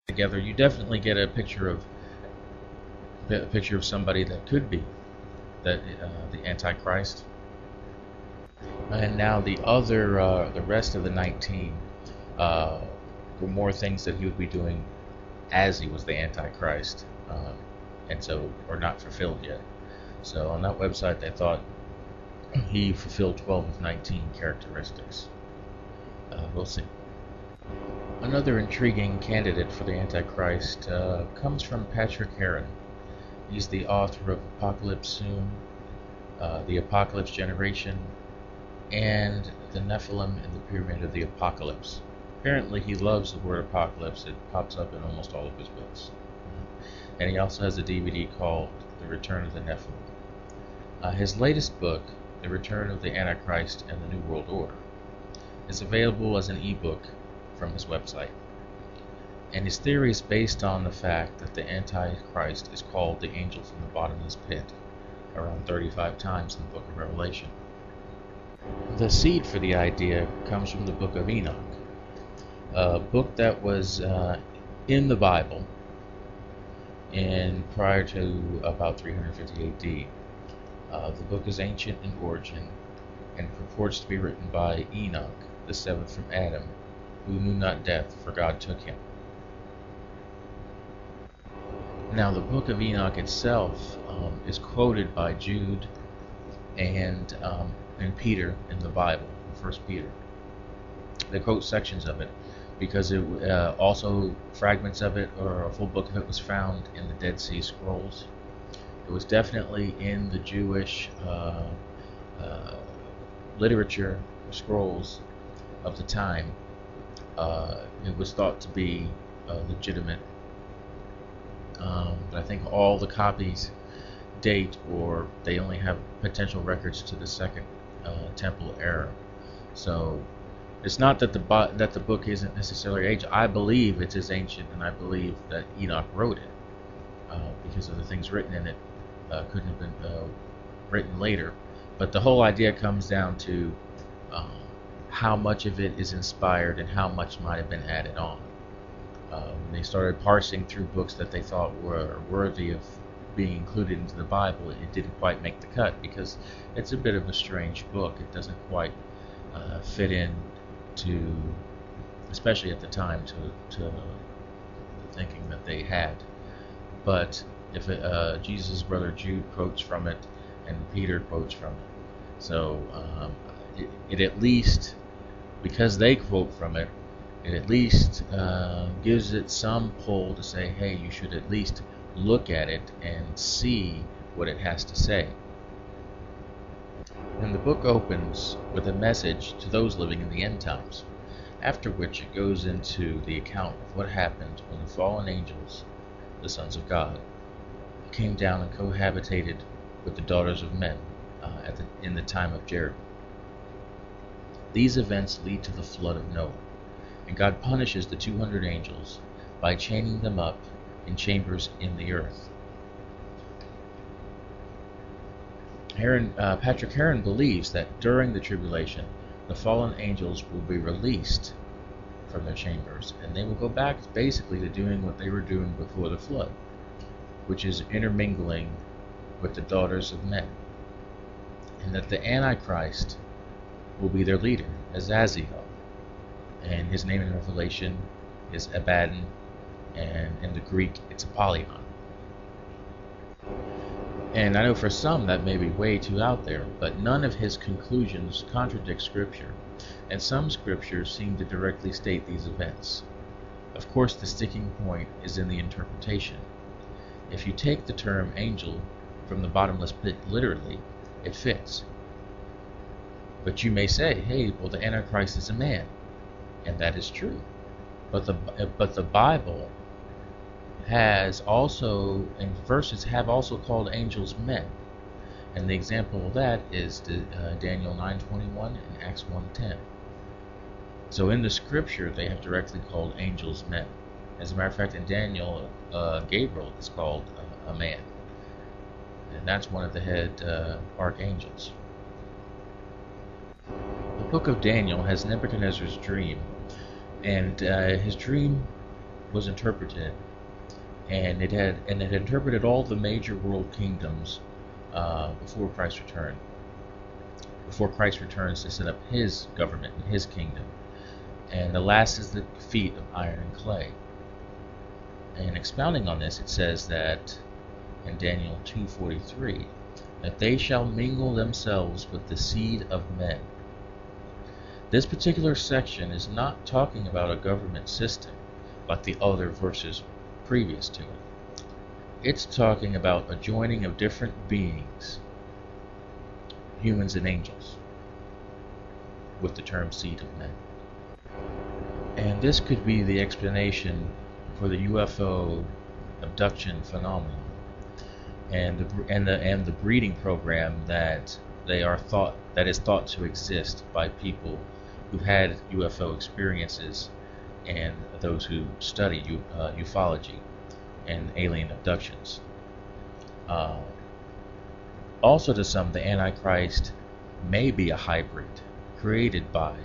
together, you definitely get a picture of somebody that could be the Antichrist. And now the rest of the 19 uh, were more things that he would be doing as he was the Antichrist, and so are not fulfilled yet. So on that website, they thought he fulfilled 12 of 19 characteristics. We'll see. Another intriguing candidate for the Antichrist comes from Patrick Heron. He's the author of Apocalypse Soon, The Apocalypse Generation, and The Nephilim and the Pyramid of the Apocalypse. Apparently he loves the word apocalypse. It pops up in almost all of his books. And he also has a DVD called The Return of the Nephilim. His latest book, The Return of the Antichrist and the New World Order, is available as an ebook from his website. And his theory is based on the fact that the Antichrist is called the angel from the bottomless pit around 35 times in the book of Revelation. The seed for the idea comes from the book of Enoch, a book that was in the Bible prior to about 350 AD. The book is ancient in origin and purports to be written by Enoch, the seventh from Adam, who knew not death, for God took him. Now, the book of Enoch itself is quoted by Jude and Peter in the Bible, 1 Peter. They quote sections of it because it also fragments of it or a full book of it was found in the Dead Sea Scrolls. It was definitely in the Jewish literature scrolls of the time. It was thought to be legitimate, but I think all the copies date, or they only have potential records to the Second Temple era. So it's not that the book isn't necessarily ancient. I believe it's as ancient, and I believe that Enoch wrote it because of the things written in it couldn't have been written later. But the whole idea comes down to how much of it is inspired and how much might have been added on. They started parsing through books that they thought were worthy of being included into the Bible. It didn't quite make the cut because it's a bit of a strange book. It doesn't quite fit in to, especially at the time, to the thinking that they had. But if Jesus' brother Jude quotes from it, and Peter quotes from it, so it at least, because they quote from it, it at least gives it some pull to say, hey, you should at least look at it and see what it has to say. And the book opens with a message to those living in the end times, after which it goes into the account of what happened when the fallen angels, the sons of God, came down and cohabitated with the daughters of men in the time of Jared. These events lead to the flood of Noah, and God punishes the 200 angels by chaining them up in chambers in the earth. Patrick Heron believes that during the tribulation, the fallen angels will be released from their chambers, and they will go back basically to doing what they were doing before the flood, which is intermingling with the daughters of men, and that the Antichrist will be their leader, Azazel, and his name in Revelation is Abaddon, and in the Greek it's Apollyon. And I know for some that may be way too out there, but none of his conclusions contradict Scripture, and some Scriptures seem to directly state these events. Of course, the sticking point is in the interpretation. If you take the term angel from the bottomless pit literally, it fits. But you may say, hey, well, the Antichrist is a man, and that is true. But the Bible has also, and verses have also called angels men, and the example of that is Daniel 9:21 and Acts 1:10. So in the Scripture, they have directly called angels men. As a matter of fact, in Daniel, Gabriel is called a man, and that's one of the head archangels. The book of Daniel has Nebuchadnezzar's dream, and his dream was interpreted, and it had interpreted all the major world kingdoms before Christ returned. Before Christ returns to set up his government and his kingdom. And the last is the feet of iron and clay. And expounding on this, it says that in Daniel 2:43, that they shall mingle themselves with the seed of men. This particular section is not talking about a government system like the other verses previous to it. It's talking about a joining of different beings, humans and angels, with the term seed of men. And this could be the explanation for the UFO abduction phenomenon and the breeding program that is thought to exist by people who had UFO experiences and those who study ufology and alien abductions. Also, to some, the Antichrist may be a hybrid created by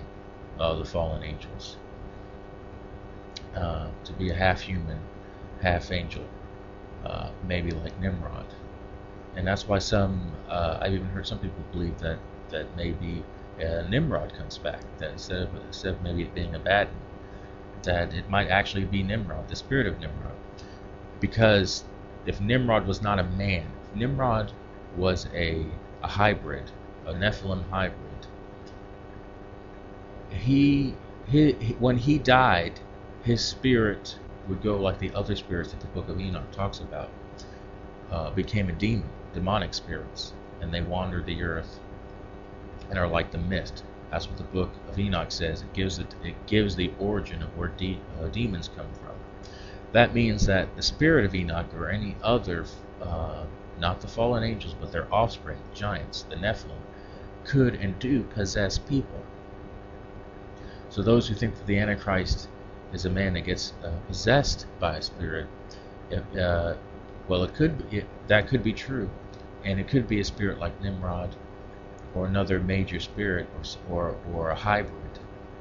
the fallen angels, to be a half human, half angel, maybe like Nimrod. And that's why I've even heard some people believe that maybe Nimrod comes back, that instead of maybe it being a bad one, that it might actually be Nimrod, the spirit of Nimrod. Because if Nimrod was not a man, if Nimrod was a hybrid, a Nephilim hybrid, when he died, his spirit would go like the other spirits that the book of Enoch talks about, became a demon, demonic spirits, and they wander the earth and are like the mist. That's what the book of Enoch says. It gives the origin of where demons come from. That means that the spirit of Enoch or any other, not the fallen angels, but their offspring, the giants, the Nephilim, could and do possess people. So those who think that the Antichrist is a man that gets possessed by a spirit, that could be true, and it could be a spirit like Nimrod, or another major spirit, or a hybrid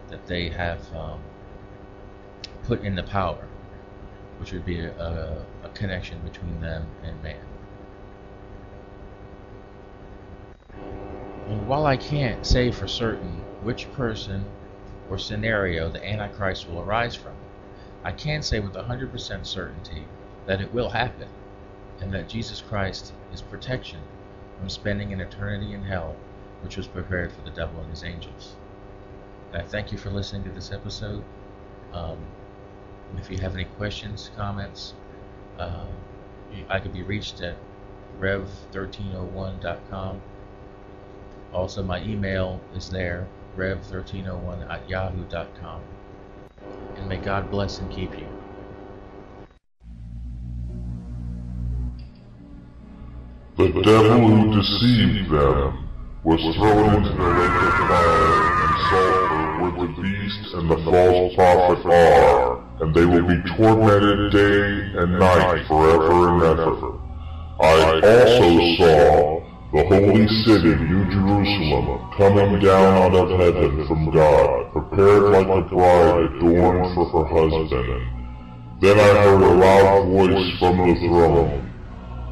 that they have put into power, which would be a connection between them and man. And while I can't say for certain which person or scenario the Antichrist will arise from, I can say with 100% certainty that it will happen, and that Jesus Christ is protection from spending an eternity in hell, which was prepared for the devil and his angels. And I thank you for listening to this episode. And if you have any questions, comments, I could be reached at rev1301.com. Also, my email is there, rev1301@yahoo.com. And may God bless and keep you. The devil who deceived them was thrown into the lake of fire and sulfur where the beast and the false prophet are, and they will be tormented day and night forever and ever. I also saw the holy city, New Jerusalem, coming down out of heaven from God, prepared like a bride adorned for her husband. Then I heard a loud voice from the throne.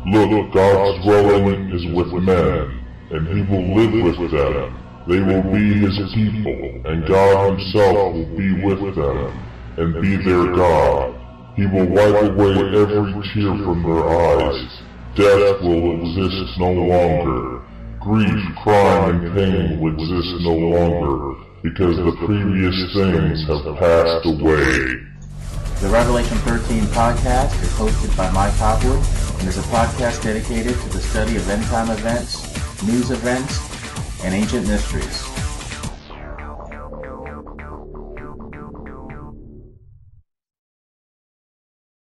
Look, God's dwelling is with men, and he will live with them. They will be his people, and God himself will be with them, and be their God. He will wipe away every tear from their eyes. Death will exist no longer. Grief, crime, and pain will exist no longer, because the previous things have passed away. The Revelation 13 podcast is hosted by Mike Hopwood and is a podcast dedicated to the study of end-time events, news events, and ancient mysteries.